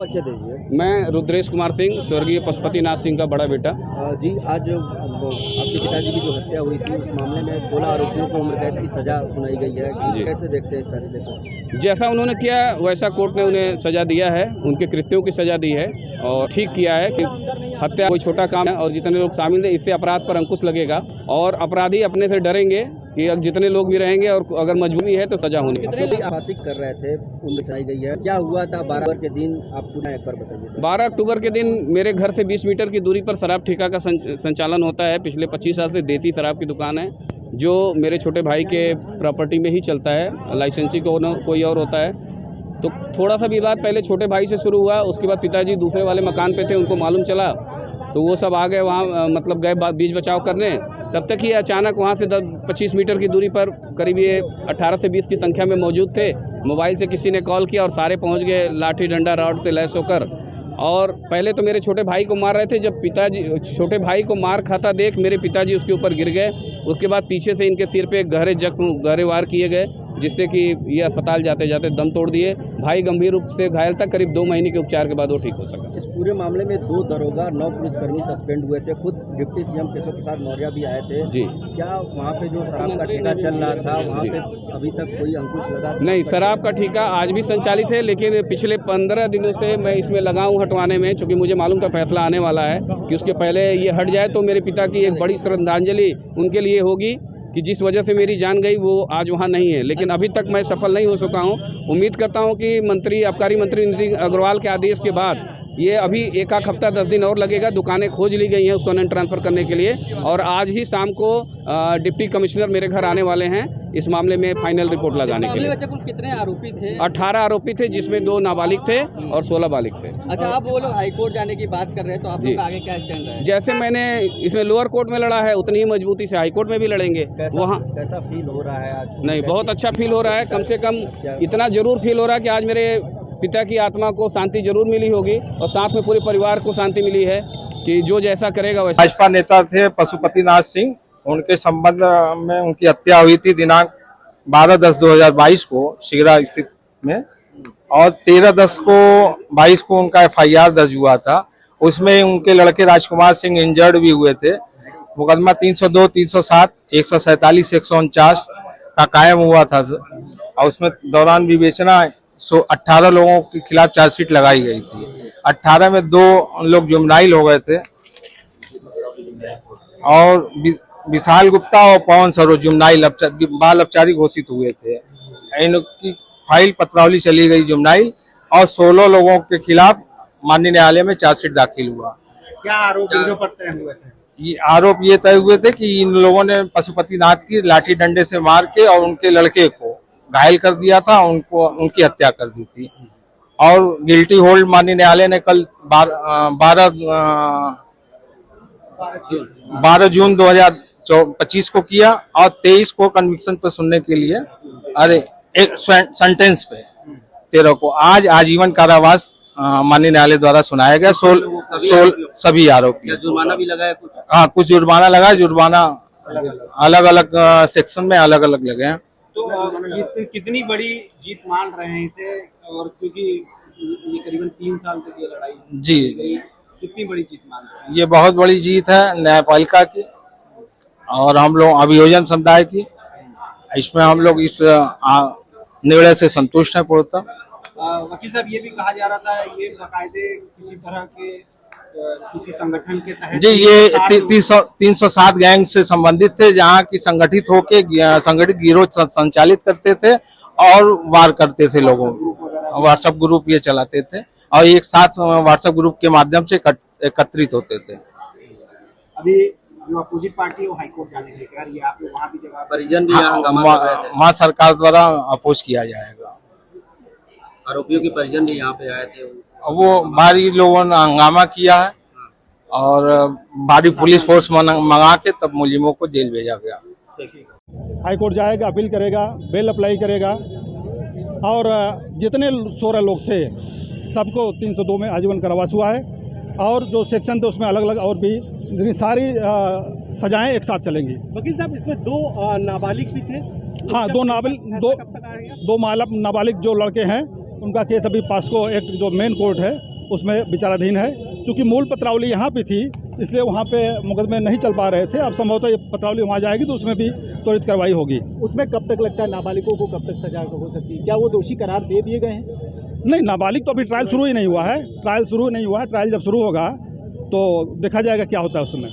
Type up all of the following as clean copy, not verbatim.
परिचय दीजिए। मैं रुद्रेश कुमार सिंह, स्वर्गीय पशुपतिनाथ सिंह का बड़ा बेटा। जी, आज आपके पिताजी की जो हत्या हुई थी उस मामले में 16 आरोपियों को उम्र कैद की सजा सुनाई गई है। जी। कैसे देखते हैं इस फैसले को? जैसा उन्होंने किया वैसा कोर्ट ने उन्हें सज़ा दिया है, उनके कृत्यों की सज़ा दी है और ठीक किया है कि हत्या कोई छोटा काम है और जितने लोग शामिल हैं इससे अपराध पर अंकुश लगेगा और अपराधी अपने से डरेंगे कि जितने लोग भी रहेंगे और अगर मजबूरी है तो सज़ा होनी। कितने आशिक कर रहे थे, उम्र सुनाई गई है, क्या हुआ था 12 अक्टूबर के दिन? आप पुनः एक बार बताइए। 12 अक्टूबर के दिन मेरे घर से 20 मीटर की दूरी पर शराब ठेका का संचालन होता है। पिछले 25 साल से देसी शराब की दुकान है जो मेरे छोटे भाई के प्रॉपर्टी में ही चलता है, लाइसेंसी को कोई और होता है। तो थोड़ा सा विवाद पहले छोटे भाई से शुरू हुआ, उसके बाद पिताजी दूसरे वाले मकान पे थे, उनको मालूम चला तो वो सब आ गए वहाँ, मतलब गए बीच बचाव करने। तब तक ही अचानक वहाँ से 25 मीटर की दूरी पर करीब ये 18 से 20 की संख्या में मौजूद थे। मोबाइल से किसी ने कॉल किया और सारे पहुँच गए लाठी डंडा रॉड से लैस होकर। और पहले तो मेरे छोटे भाई को मार रहे थे, जब पिताजी छोटे भाई को मार खाता देख मेरे पिताजी उसके ऊपर गिर गए। उसके बाद पीछे से इनके सिर पे गहरे वार किए गए जिससे कि ये अस्पताल जाते जाते दम तोड़ दिए। भाई गंभीर रूप से घायल था, करीब 2 महीने के उपचार के बाद वो ठीक हो सका। इस पूरे मामले में 2 दरोगा, 9 पुलिसकर्मी सस्पेंड हुए थे। खुद डिप्टी सीएम केशव प्रसाद मौर्य भी आए थे। जी। क्या वहाँ पे जो शराब का ठेका चल रहा था वहाँ पे अभी तक कोई अंकुश लगा? नहीं, शराब का ठेका आज भी संचालित है, लेकिन पिछले 15 दिनों से मैं इसमें लगा हूँ हटवाने में, चूँकि मुझे मालूम था फैसला आने वाला है कि उसके पहले ये हट जाए तो मेरे पिता की एक बड़ी श्रद्धांजलि उनके लिए होगी कि जिस वजह से मेरी जान गई वो आज वहाँ नहीं है। लेकिन अभी तक मैं सफल नहीं हो सका हूँ। उम्मीद करता हूँ कि आबकारी मंत्री नितिन अग्रवाल के आदेश के बाद ये अभी एक हफ्ता 10 दिन और लगेगा। दुकानें खोज ली गई हैं उसको नन ट्रांसफ़र करने के लिए और आज ही शाम को डिप्टी कमिश्नर मेरे घर आने वाले हैं इस मामले में फाइनल रिपोर्ट लगाने के लिए। कुल कितने आरोपी थे? 18 आरोपी थे जिसमें 2 नाबालिग थे और 16 बालिग थे। अच्छा, आप वो लोग हाईकोर्ट जाने की बात कर रहे हैं तो आप लोग का आगे क्या स्टैंड है? जैसे मैंने इसमें लोअर कोर्ट में लड़ा है उतनी ही मजबूती से हाई कोर्ट में भी लड़ेंगे। वहाँ कैसा फील हो रहा है आज? नहीं, बहुत अच्छा फील हो रहा है। कम से कम इतना ज़रूर फील हो रहा है कि आज मेरे पिता की आत्मा को शांति जरूर मिली होगी और साथ में पूरे परिवार को शांति मिली है कि जो जैसा करेगा वैसा। भाजपा नेता थे पशुपतिनाथ सिंह, उनके संबंध में उनकी हत्या हुई थी दिनांक 12/10/2022 को शिगरा स्थित में और 13/10/22 को उनका FIR दर्ज हुआ था। उसमें उनके लड़के राजकुमार सिंह इंजर्ड भी हुए थे। मुकदमा 302, 307, 147, 149 का कायम हुआ था और उसमें दौरान विवेचना 18 लोगों के खिलाफ चार्जशीट लगाई गई थी। 18 में 2 लोग जुमनाइल हो गए थे और विशाल गुप्ता और पवन सरोज जुमनाइल बाल अपचारी घोषित हुए थे। इनकी फाइल पत्रावली चली गई जुमनाइल और 16 लोगों के खिलाफ माननीय न्यायालय में चार्जशीट दाखिल हुआ। क्या आरोप इन पर तय हुए थे? ये आरोप ये तय हुए थे कि इन लोगों ने पशुपतिनाथ की लाठी डंडे से मार के और उनके लड़के को घायल कर दिया था, उनकी हत्या कर दी थी और गिल्टी होल्ड माननीय न्यायालय ने कल 12 जून 2025 को किया और 23 को कन्विक्शन पर सुनने के लिए एक सेंटेंस पे 13 को आज आजीवन कारावास माननीय न्यायालय द्वारा सुनाया गया। 16 सभी आरोपी। जुर्माना भी लगाया कुछ? हाँ, कुछ जुर्माना लगा। जुर्माना अलग अलग सेक्शन में अलग अलग लगे हैं। तो कितनी बड़ी जीत मान रहे हैं इसे, और क्योंकि ये करीबन 3 साल तक ये लड़ाई जी, कितनी बड़ी जीत मान रहे हैं? ये बहुत बड़ी जीत है न्यायपालिका की और हम लोग अभियोजन समुदाय की। इसमें हम लोग इस निर्णय से संतुष्ट हैं पूर्णतः। वकील साहब, ये भी कहा जा रहा था ये बाकायदे किसी तरह के किसी संगठन के तहत? जी, ये 307 गैंग से संबंधित थे जहाँ की संगठित गिरोह संचालित करते थे और वार करते थे लोगों को। व्हाट्सएप ग्रुप ये चलाते थे और एक साथ व्हाट्सएप ग्रुप के माध्यम से एकत्रित होते थे। अभी जो अपोजिट पार्टी है वो हाईकोर्ट जाने के लिए कह रही है, आप लोग वहाँ भी जवाब? परिजन भी यहाँ हंगामा कर रहे थे। वहाँ सरकार द्वारा अपोज किया जाएगा। आरोपियों के परिजन भी यहाँ पे आए थे। वो भारी लोगों ने हंगामा किया है और भारी पुलिस फोर्स मंगा के तब मुलजिमों को जेल भेजा गया। हाई कोर्ट जाएगा, अपील करेगा, बेल अप्लाई करेगा और जितने 16 लोग थे सबको 302 में आजीवन कारावास हुआ है और जो सेक्शन थे उसमें अलग अलग और भी सारी सजाएं एक साथ चलेंगी। वकील साहब, इसमें 2 नाबालिग भी थे? हाँ, 2 नाबालिग जो लड़के हैं उनका केस अभी पास्को एक्ट जो मेन कोर्ट है उसमें विचाराधीन है। चूँकि मूल पत्रावली यहाँ पे थी, इसलिए वहाँ पे मुकदमे नहीं चल पा रहे थे। अब संभवतः ये पत्रावली वहाँ जाएगी तो उसमें भी त्वरित कार्रवाई होगी। उसमें कब तक लगता है नाबालिगों को कब तक सजा हो सकती है? क्या वो दोषी करार दे दिए गए हैं? नहीं, नाबालिग तो अभी ट्रायल शुरू ही नहीं हुआ है। ट्रायल जब शुरू होगा तो देखा जाएगा क्या होता है उसमें।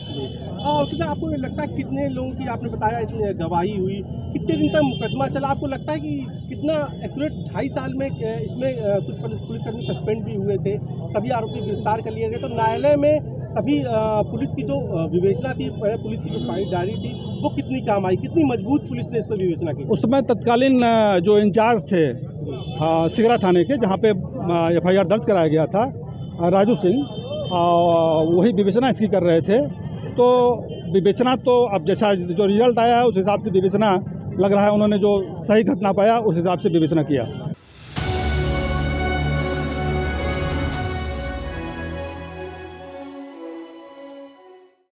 और कितना आपको लगता है कितने लोगों की आपने बताया इतनी गवाही हुई, कितने दिन तक मुकदमा चला? आपको लगता है कि कितना एक्यूरेट 2.5 साल में इसमें कुछ पुलिसकर्मी सस्पेंड भी हुए थे, सभी आरोपी गिरफ्तार कर लिए गए, तो न्यायालय में सभी पुलिस की जो विवेचना थी, पुलिस की जो फौजदारी थी, वो कितनी काम आई? कितनी मजबूत पुलिस ने इस पर विवेचना की? उसमें तत्कालीन जो इंचार्ज थे सिगरा थाने के, जहाँ पे FIR दर्ज कराया गया था, राजू सिंह, वही विवेचना इसकी कर रहे थे। तो विवेचना तो अब जैसा जो रिजल्ट आया है उस हिसाब से विवेचना लग रहा है, उन्होंने जो सही घटना पाया उस हिसाब से विवेचना किया।